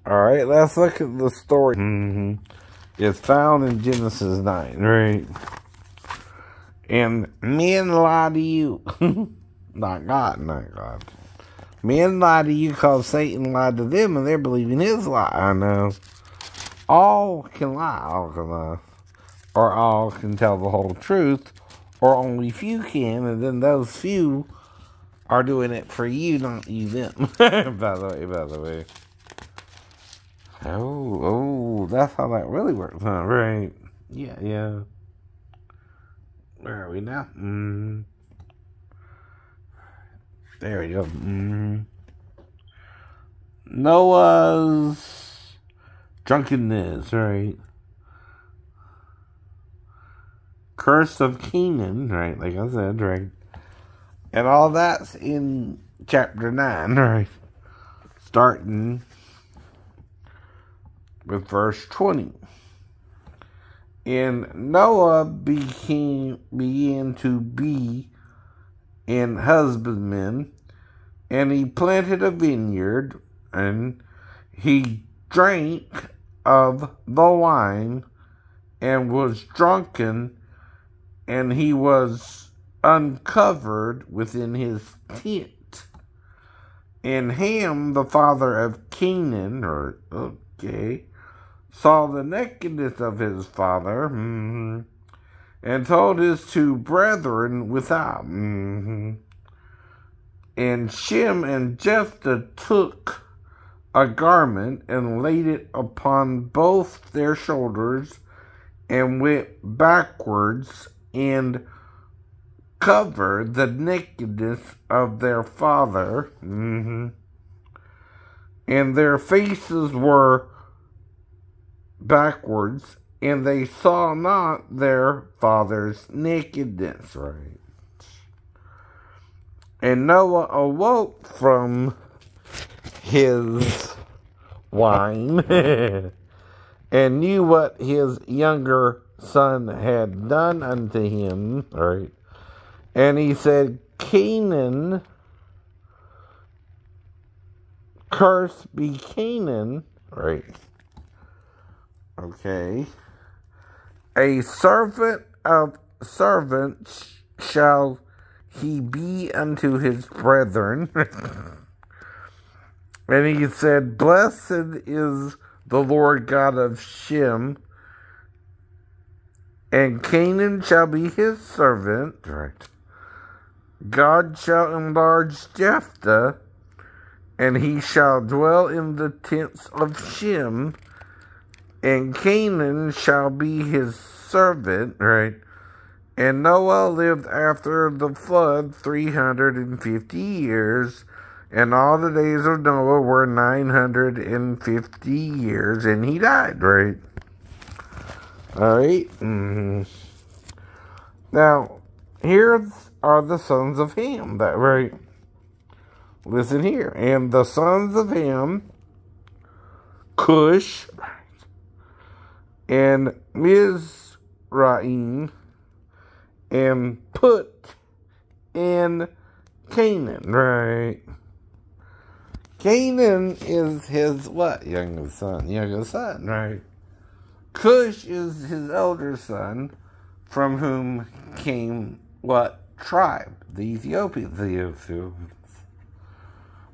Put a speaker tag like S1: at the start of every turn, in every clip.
S1: Alright, let's look at the story. It's found in Genesis 9, right? And men lie to you. Not God, not God. Men lie to you because Satan lied to them and they're believing his lie. I know. All can lie, all can lie. Or all can tell the whole truth. Or only few can, and then those few are doing it for you, not you them. by the way. Oh, that's how that really works, huh? Right. Yeah. Where are we now? There we go. Noah's drunkenness, right? Curse of Caanan, right? Like I said, right? And all that's in chapter 9, right? Starting with verse 20. And Noah began to be an husbandman, and he planted a vineyard, and he drank of the wine, and was drunken, and he was uncovered within his tent. And Ham, the father of Caanan, saw the nakedness of his father, and told his two brethren without. And Shem and Jephthah took a garment and laid it upon both their shoulders, and went backwards and covered the nakedness of their father, and their faces were backwards, and they saw not their father's nakedness, right? And Noah awoke from his wine and knew what his younger son had done unto him, right? And he said, Caanan, curse be Caanan, right? Okay. A servant of servants shall he be unto his brethren. And he said, blessed is the Lord God of Shem, and Caanan shall be his servant. Right. God shall enlarge Jephthah, and he shall dwell in the tents of Shem, and Caanan shall be his servant, right? And Noah lived after the flood 350 years, and all the days of Noah were 950 years, and he died, right? Alright? Now, here are the sons of Ham, that right? Listen here. And the sons of Ham, Cush, and Mizraim, and Phut, and Caanan, right? Caanan is his what? Youngest son, right? Cush is his elder son, from whom came what tribe? The Ethiopians.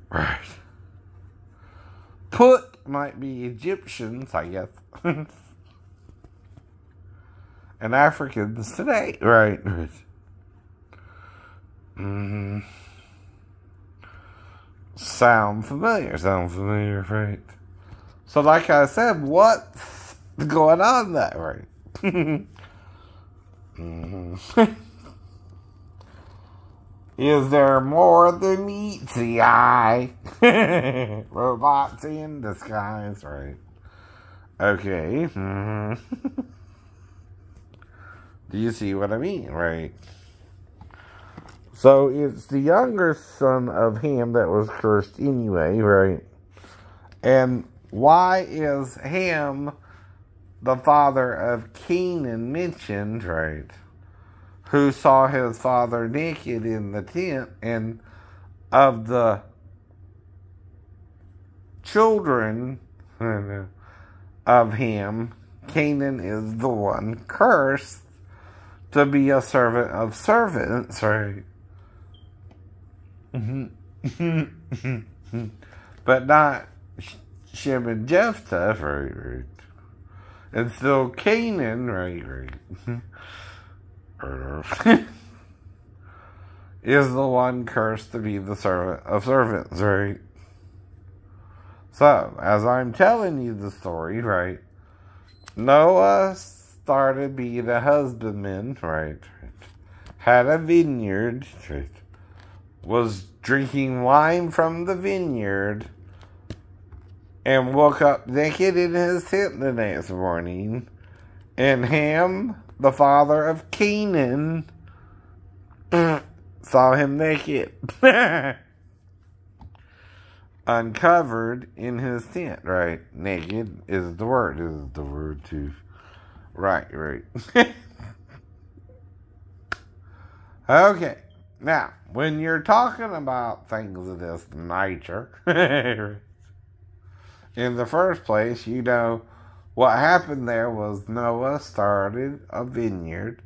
S1: Right. Phut might be Egyptians, I guess. And Africans today. Right. Sound familiar, right? So like I said, what's going on that, right? Is there more than meets the eye? Robots in disguise, right? Okay. Do you see what I mean, right? So it's the younger son of Ham that was cursed anyway, right? And why is Ham the father of Caanan mentioned, right? Who saw his father naked in the tent, and of the children of Ham, Caanan is the one cursed to be a servant of servants, right? But not Shem and Jephthah, right? And still Caanan, right? Is the one cursed to be the servant of servants, right? So, as I'm telling you the story, right? Noah started being a husbandman, right? Had a vineyard, right? Was drinking wine from the vineyard, and woke up naked in his tent the next morning. And Ham, the father of Caanan, saw him naked. Uncovered in his tent, right? Naked is the word too. Right. Okay. Now, when you're talking about things of this nature, in the first place, you know, what happened there was Noah started a vineyard.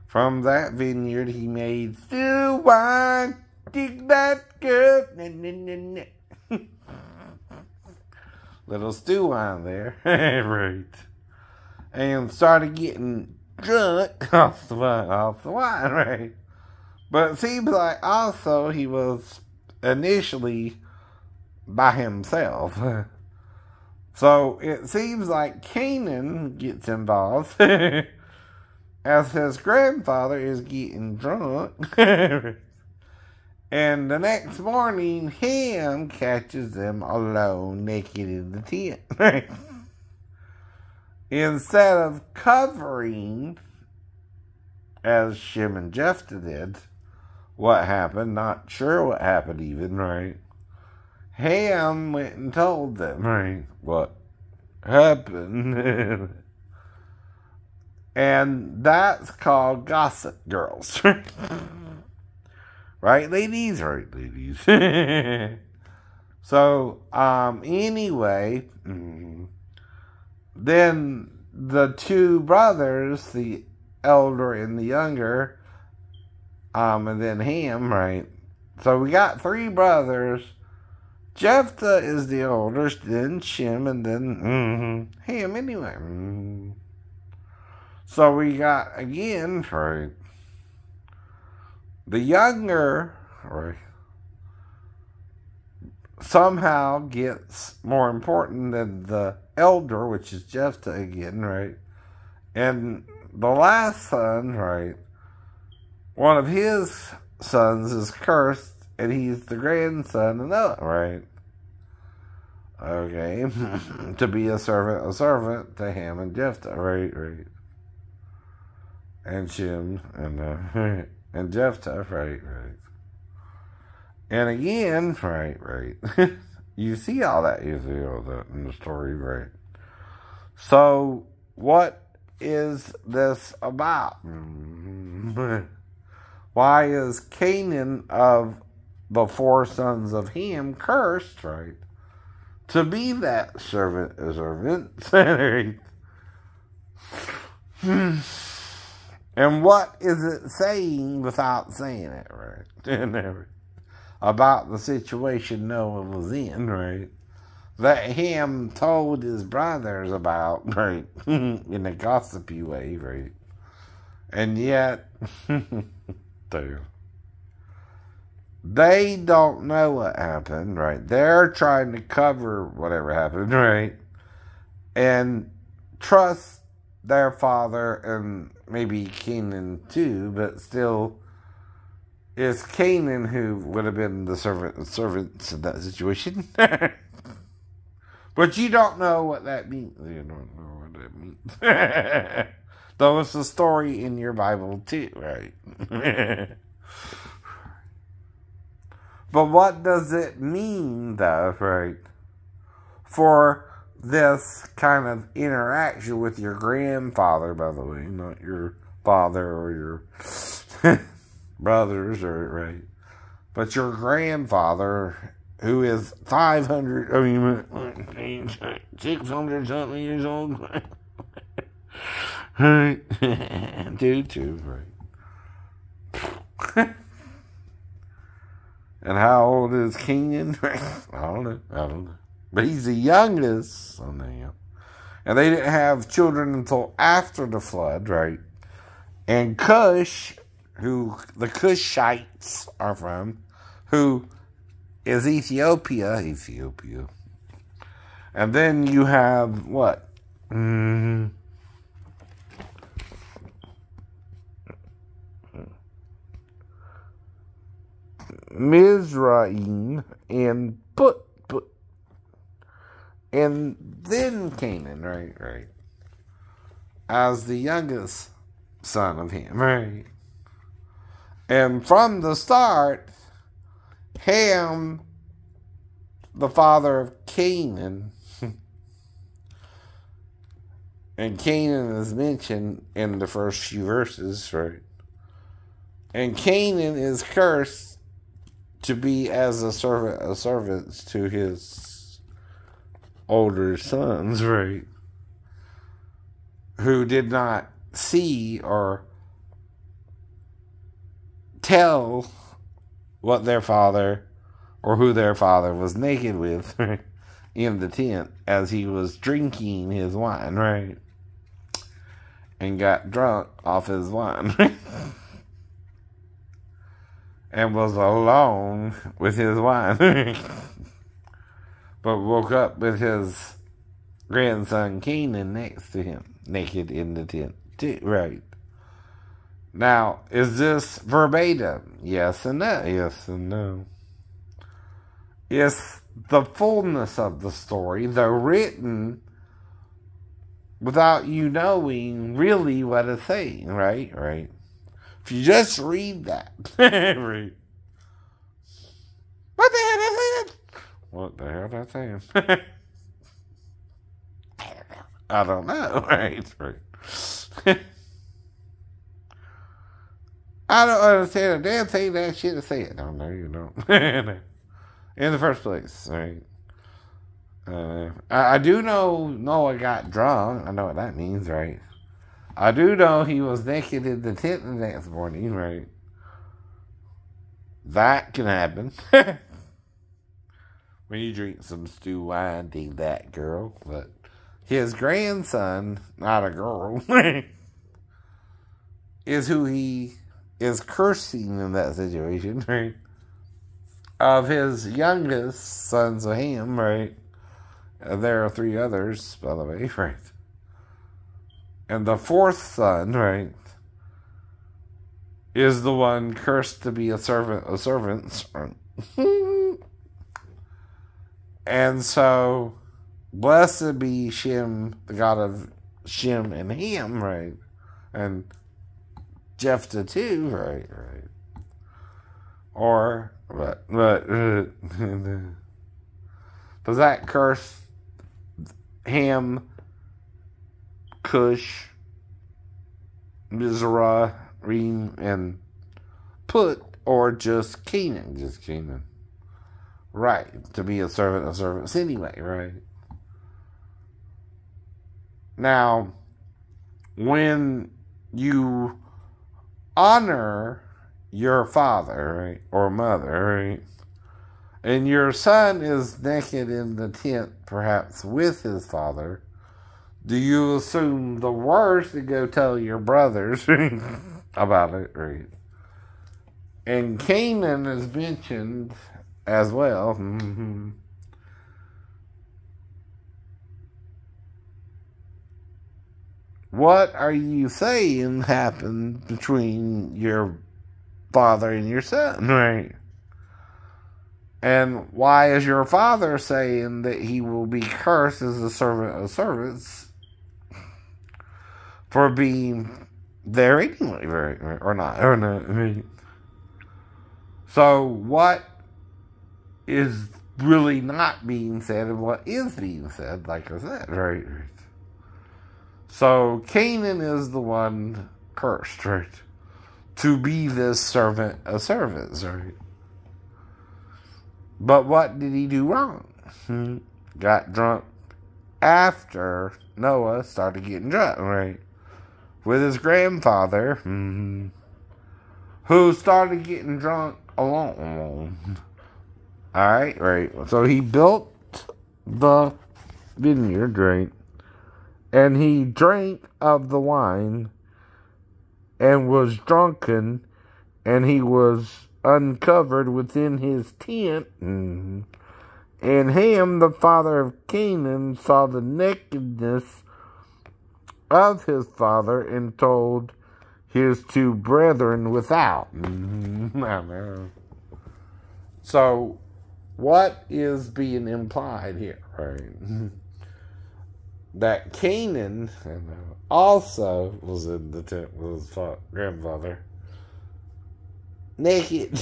S1: From that vineyard, he made still wine. Dig that good. Little stew wine there. Right. And started getting drunk off the wine, right? But it seems like also he was initially by himself. So it seems like Caanan gets involved as his grandfather is getting drunk. And the next morning, Ham catches them alone, naked in the tent. Instead of covering, as Shem and Jephthah did, what happened, not sure what happened even, right? Ham went and told them, right, what happened. And that's called gossip girls. Right, ladies? Right, ladies. So, anyway, then the two brothers, the elder and the younger, and then Ham, right? So we got three brothers. Jephthah is the oldest, then Shem, and then Ham anyway. So we got, again, right, the younger, right, somehow gets more important than the elder, which is Jephthah again, right? And the last son, right, one of his sons is cursed, and he's the grandson of Noah, right? Okay, to be a servant to Ham and Jephthah, right? And Shem and Jephthah, right. And again, right. You see all that in the story, right? So, what is this about? Why is Caanan of the four sons of Ham cursed, right? To be that servant. Right? And what is it saying without saying it, right? About the situation Noah was in, right? That Ham told his brothers about, right? In a gossipy way, right? And yet, they don't know what happened, right? They're trying to cover whatever happened, right? And trust their father and maybe Caanan too, but still, it's Caanan who would have been the servants in that situation. But you don't know what that means. You don't know what that means. Though it's a story in your Bible too, right? But what does it mean, though, right? For this kind of interaction with your grandfather, by the way, not your father or your brothers, or right? But your grandfather, who is 500, 600 something years old. Two, right. And how old is Caanan? I don't know. But he's the youngest son of him. And they didn't have children until after the flood, right? And Cush, who the Cushites are from, who is Ethiopia. And then you have what? Mizraim and Phut. And then Caanan, right. As the youngest son of him, right. And from the start, Ham, the father of Caanan, and Caanan is mentioned in the first few verses, right. And Caanan is cursed to be as a servant of servants to his older sons, right, who did not see or tell what their father or who their father was naked with, right, in the tent as he was drinking his wine, right, and got drunk off his wine, right? And was alone with his wine. But woke up with his grandson Caanan next to him, naked in the tent, too, right? Now, is this verbatim? Yes and no. Yes and no. It's the fullness of the story, though written without you knowing really what it's saying, right? Right. If you just read that, right. What the hell is it? What the hell did I say? I don't know. Right. I don't understand a damn thing that shit is saying. No, you don't. In the first place, right? I do know Noah got drunk. I know what that means, right? I do know he was naked in the tent the next morning, right? That can happen. When you drink some stew wine, dig that, girl. But his grandson, not a girl, is who he is cursing in that situation, right? Of his youngest sons of Ham, right? There are 3 others, by the way, right? And the 4th son, right, is the one cursed to be a servant of servants. And so, blessed be Shem, the God of Shem and Ham, right? And Jephthah too, right? Or, but does that curse Ham, Cush, Mizraim, and Phut, or just Caanan? Just Caanan. Right, to be a servant of servants anyway, right? Now, when you honor your father, right, or mother, right, and your son is naked in the tent, perhaps with his father, do you assume the worst and go tell your brothers about it, right? And Caanan is mentioned as well. What are you saying happened between your father and your son, right? And why is your father saying that he will be cursed as a servant of servants for being there anyway, right? Or not? I mean, so what is really not being said and what is being said, like I said, right? So Caanan is the one cursed, right? To be this servant of servants, right? But what did he do wrong? Got drunk after Noah started getting drunk, right? With his grandfather, who started getting drunk alone. Alright, right. So he built the vineyard, right? And he drank of the wine and was drunken, and he was uncovered within his tent. And Ham, the father of Caanan, saw the nakedness of his father and told his two brethren without. So, what is being implied here, right? That Caanan also was in the tent with his grandfather, naked.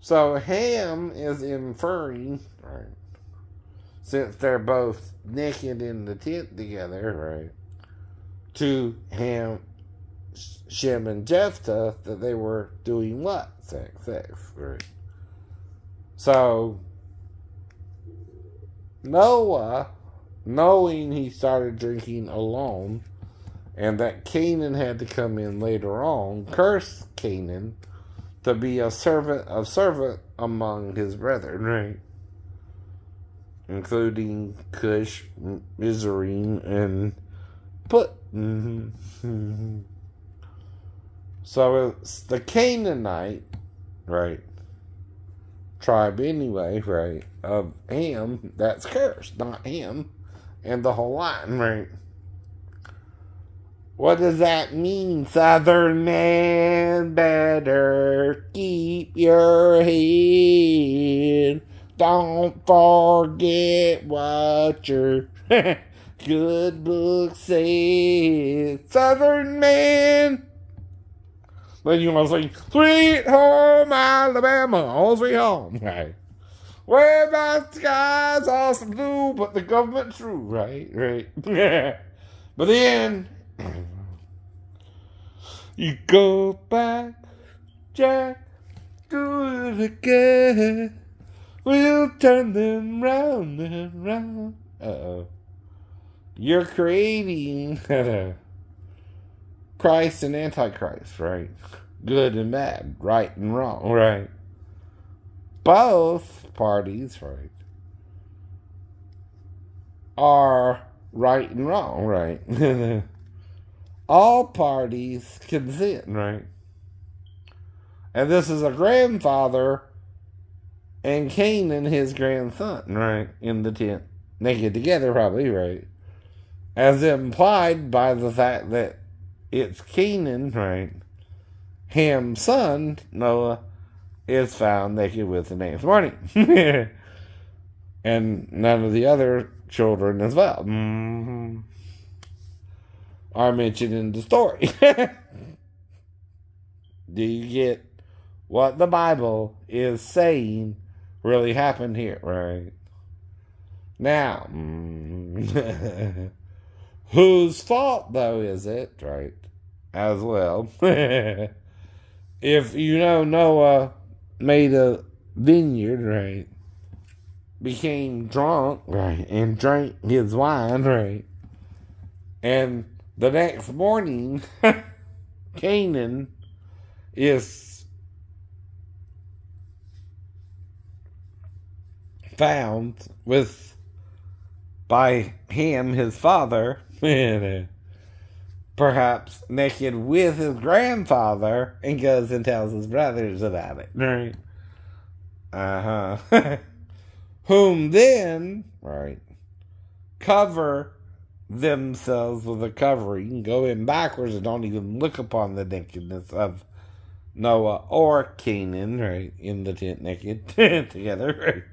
S1: So Ham is inferring, right, since they're both naked in the tent together, right, to Ham, Shem, and Jephthah, that they were doing what? Sex, right? So Noah, knowing he started drinking alone, and that Caanan had to come in later on, cursed Caanan to be a servant among his brethren, right? Including Cush, Mizraim, and Phut. So it's the Canaanite, right, tribe anyway, right, of Ham that's cursed, not him, and the whole line, right? What does that mean, Southern man? Better keep your head. Don't forget what your good book says. Southern man. Then you want to sing, Sweet Home Alabama, all sweet home, right? Where my skies are some blue, but the government's true, right? But then you go back, Jack, do it again. We'll turn them round and round. You're creating Christ and Antichrist, right? Good and bad, right and wrong, right? Both parties, right, are right and wrong, right? All parties consent, right? And this is a grandfather and Caanan, his grandson, right? In the tent. Naked together, probably, right? As implied by the fact that it's Caanan, right? Ham's son, Noah, is found naked with the next morning. And none of the other children as well are mentioned in the story. Do you get what the Bible is saying really happened here, right? Now, whose fault, though, is it, right, as well? If you know Noah made a vineyard, right, became drunk, right, and drank his wine, right, and the next morning, Caanan is found by Ham, his father, perhaps naked with his grandfather, and goes and tells his brothers about it, right? Whom then, right, cover themselves with a covering, going backwards and don't even look upon the nakedness of Noah or Caanan, right, in the tent naked together, right?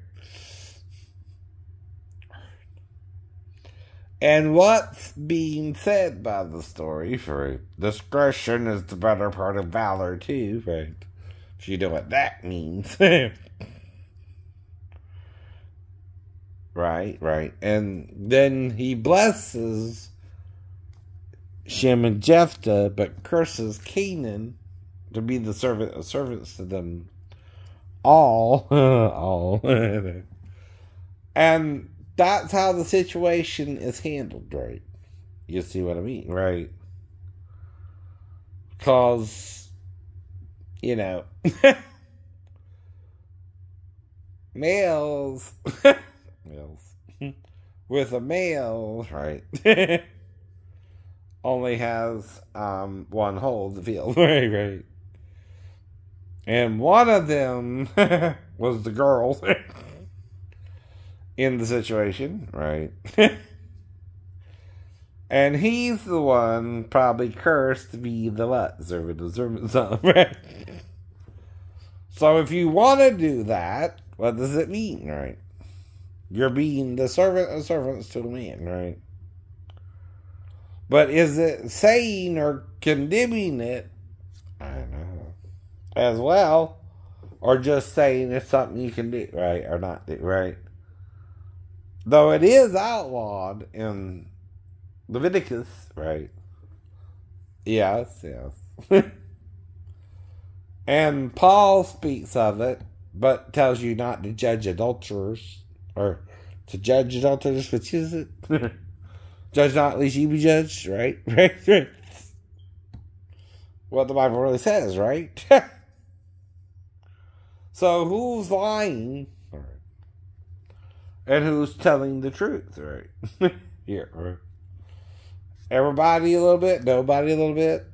S1: And what's being said by the story, right? Discretion is the better part of valor, too, right? If you know what that means. Right. And then he blesses Shem and Jephthah, but curses Caanan to be the servants to them all. all. And that's how the situation is handled, right? You see what I mean, right? Because, you know, males with a male, right, only has one hole to fill, right. And one of them was the girl in the situation, right? And he's the one probably cursed to be the what? Servant son, right? So if you want to do that, what does it mean, right? You're being the servant of servants to a man, right? But is it saying or condemning it, I don't know, as well? Or just saying it's something you can do, right? Or not do, right? Though it is outlawed in Leviticus, right? Yes. And Paul speaks of it, but tells you not to judge adulterers, or to judge adulterers, which is it? Judge not, lest you be judged, right? Right. What the Bible really says, right? So who's lying? Right. And who's telling the truth, right? Here, right? Everybody a little bit, nobody a little bit.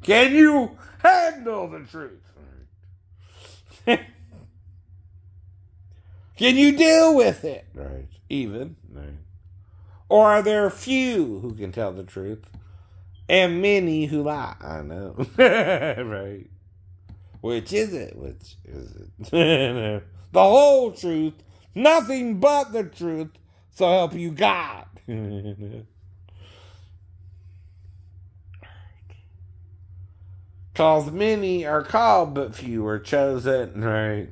S1: Can you handle the truth? Right. Can you deal with it? Right. Even. Right. Or are there few who can tell the truth and many who lie? I know. Right. Which is it? Which is it? The whole truth, nothing but the truth, so help you God. Because many are called, but few are chosen, right?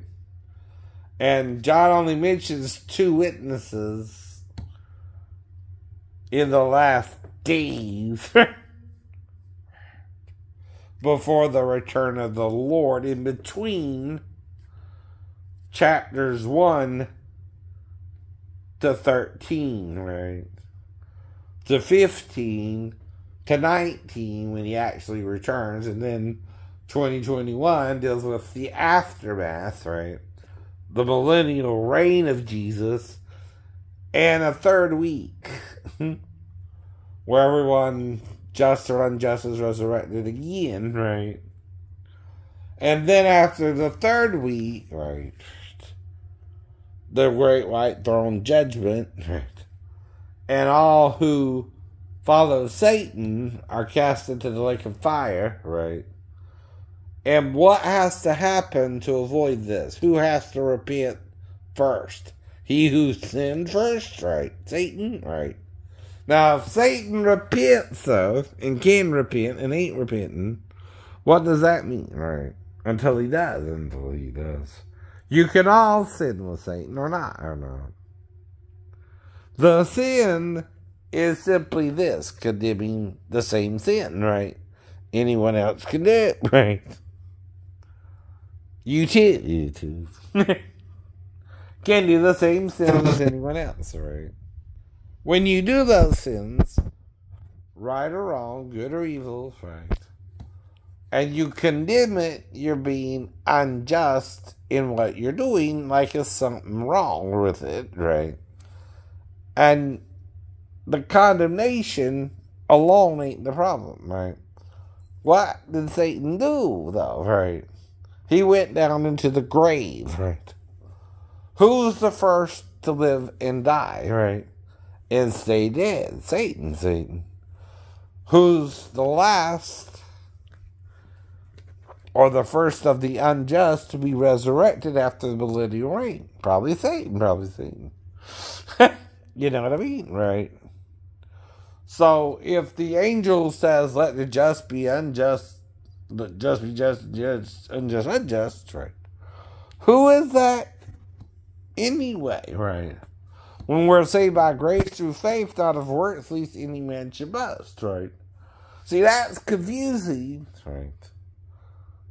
S1: And John only mentions 2 witnesses in the last days before the return of the Lord, in between chapters 1 to 13, right? To 15 to 19 when he actually returns, and then 2021 deals with the aftermath, right? The millennial reign of Jesus, and a 3rd week where everyone, just or unjust, is resurrected again, right? And then after the 3rd week, right, the great white throne judgment, right, and all who follow Satan are cast into the lake of fire, right? And what has to happen to avoid this? Who has to repent first? He who sinned first, right? Satan, right? Now, if Satan repents, though, and can repent and ain't repenting, what does that mean, right? Until he does. You can all sin with Satan or not. The sin is simply this, condemning the same sin, right? Anyone else can do it, right? You too. Can do the same sin as anyone else, right? When you do those sins, right or wrong, good or evil, right, and you condemn it, you're being unjust in what you're doing, like there's something wrong with it, right? And the condemnation alone ain't the problem, right? What did Satan do, though, right? He went down into the grave, right? Who's the first to live and die, right? And stay dead? Satan. Who's the last or the first of the unjust to be resurrected after the millennial reign? Probably Satan. You know what I mean, right? So if the angel says, let the just be unjust, let just be just, unjust, right? Who is that anyway, right? When we're saved by grace through faith, not of works, least any man should boast, right? See, that's confusing. Right.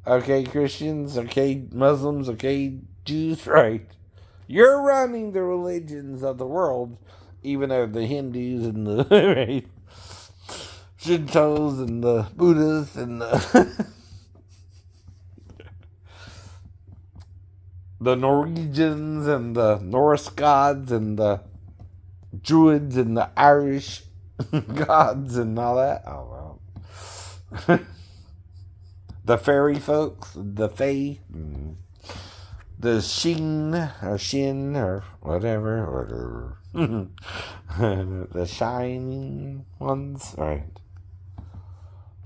S1: Okay, Christians, okay, Muslims, okay, Jews, right. You're running the religions of the world, even though the Hindus and the right, Shintos and the Buddhists and the, the Norwegians and the Norse gods and the Druids and the Irish gods and all that. Oh, well. The fairy folks, the fae, the Shin or whatever, the shining ones, right?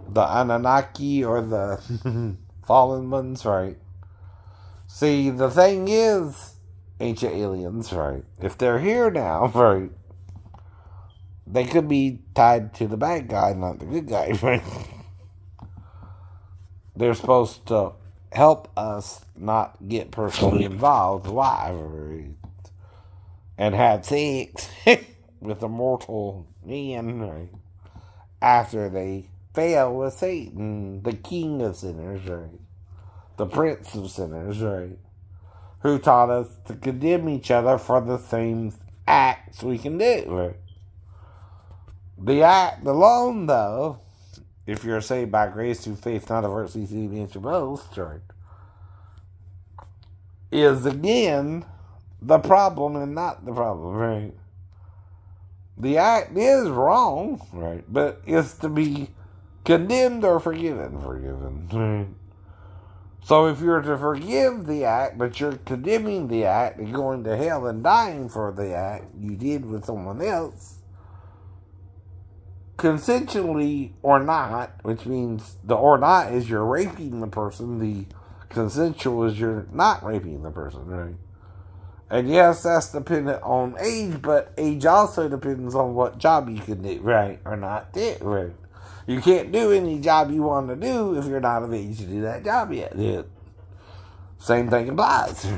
S1: The Anunnaki or the fallen ones, right? See, the thing is, ancient aliens, right? If they're here now, right, they could be tied to the bad guy, not the good guy, right? They're supposed to help us not get personally involved, right? And have sex with a mortal man, right? After they fail with Satan, the king of sinners, right? The prince of sinners, right? Who taught us to condemn each other for the same acts we can do, right? The act alone, though, if you're saved by grace through faith, not of works, you see against your boast, right, is again the problem and not the problem, right? The act is wrong, right? But it's to be condemned or forgiven, right? So if you're to forgive the act, but you're condemning the act and going to hell and dying for the act you did with someone else, consensually or not, which means the or not is you're raping the person, the consensual is you're not raping the person, right? And yes, that's dependent on age, but age also depends on what job you can do, right, or not do, right? You can't do any job you want to do if you're not of age to do that job yet. Yeah. Same thing applies.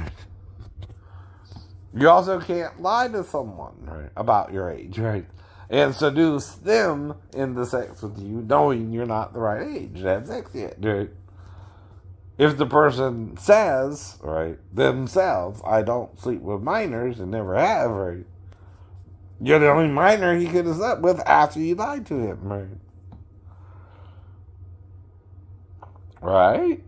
S1: You also can't lie to someone, right, about your age, right? And seduce them into sex with you, knowing you're not the right age to have sex yet, right? If the person says, right, themselves, I don't sleep with minors and never have, right? You're the only minor he could have slept with after you lied to him, right? Right.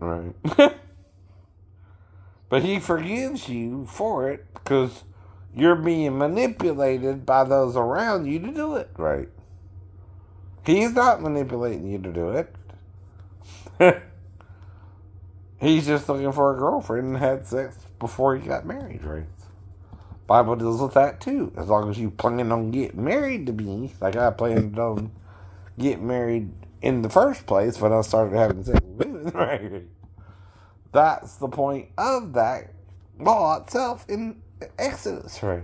S1: But he forgives you for it because you're being manipulated by those around you to do it, right? He's not manipulating you to do it. He's just looking for a girlfriend and had sex before he got married, right? Bible deals with that too. As long as you plan on getting married to me, like I planned on getting married in the first place when I started having sex with women, right? That's the point of that law itself in Exodus, right?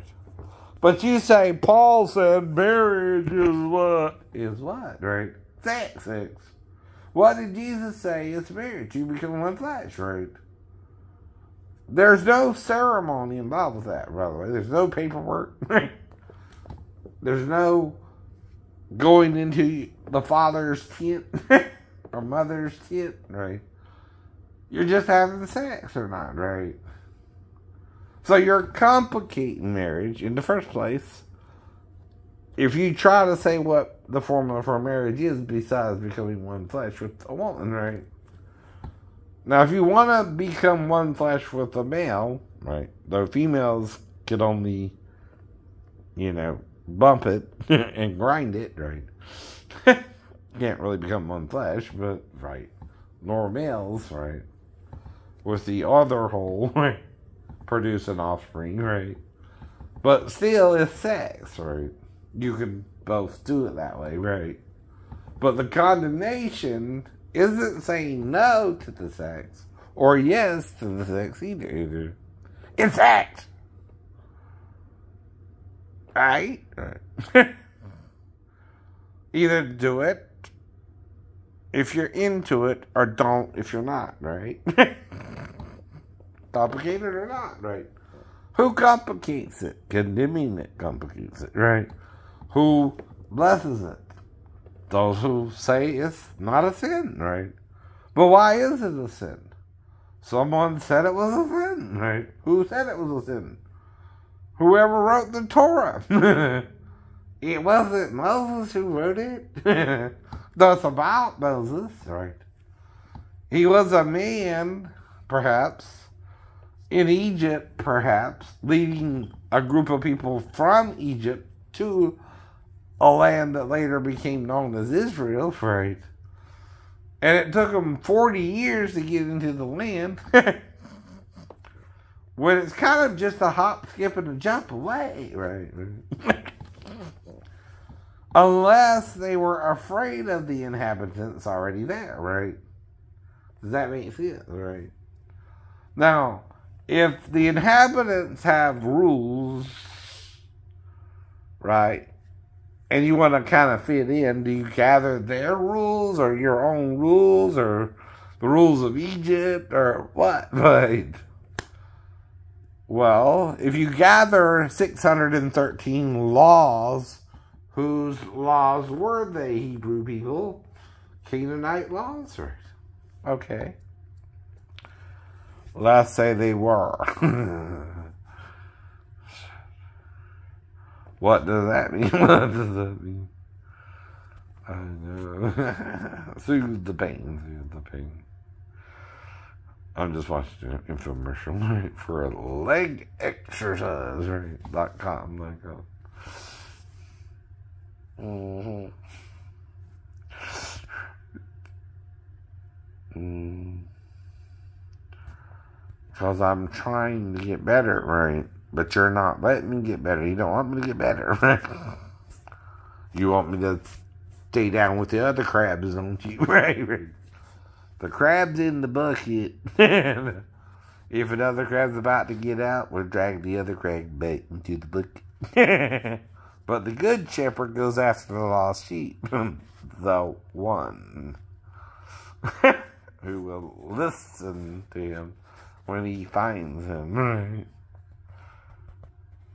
S1: But you say Paul said marriage is what? Is what, right? Sex. What did Jesus say is marriage? You become one flesh, right? There's no ceremony involved with that, by the way. There's no paperwork, right? There's no going into the father's tent or mother's tent, right? You're just having sex or not, right? So you're complicating marriage in the first place. If you try to say what the formula for marriage is besides becoming one flesh with a woman, right? Now, if you want to become one flesh with a male, right, the females could only, bump it and grind it, right? Can't really become one flesh, but, right, nor males, right, with the other whole, right, produce an offspring, right? But still, it's sex, right? You can both do it that way, right? But the condemnation isn't saying no to the sex or yes to the sex either. It's sex! Right? Either do it if you're into it or don't if you're not, right? Complicated or not, right? Who complicates it? Condemning it complicates it, right? Who blesses it? those who say it's not a sin, right? But why is it a sin? Someone said it was a sin, right? Who said it was a sin? Whoever wrote the Torah. It wasn't Moses who wrote it. That's about Moses, right? He was a man, perhaps, in Egypt, perhaps, leading a group of people from Egypt to a land that later became known as Israel, right? And it took them 40 years to get into the land. When it's kind of just a hop, skip, and a jump away, right? Unless they were afraid of the inhabitants already there, right? Does that make sense, right? Now, if the inhabitants have rules, right, and you want to kind of fit in, do you gather their rules or your own rules or the rules of Egypt or what, right? Well, if you gather 613 laws, whose laws were they, Hebrew people? Canaanite laws, right? Okay. Let's say they were. What does that mean? What does that mean? I know. Soothe the pain. Soothe the pain. I'm just watching an infomercial, right, for a leg exercise, right? .com, like that. Because I'm trying to get better, right? But you're not letting me get better. You don't want me to get better, right? You want me to stay down with the other crabs, don't you? Right? The crab's in the bucket. If another crab's about to get out, we'll drag the other crab back into the bucket. But the good shepherd goes after the lost sheep. The one who will listen to him when he finds him. Right?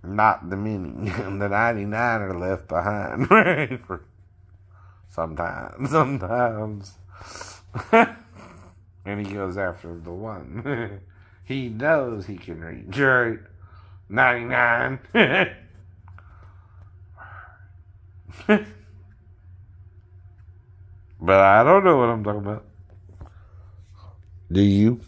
S1: Not the many. The 99 are left behind. Right? Sometimes. And he goes after the one. He knows he can reach. Right? 99. But I don't know what I'm talking about. Do you?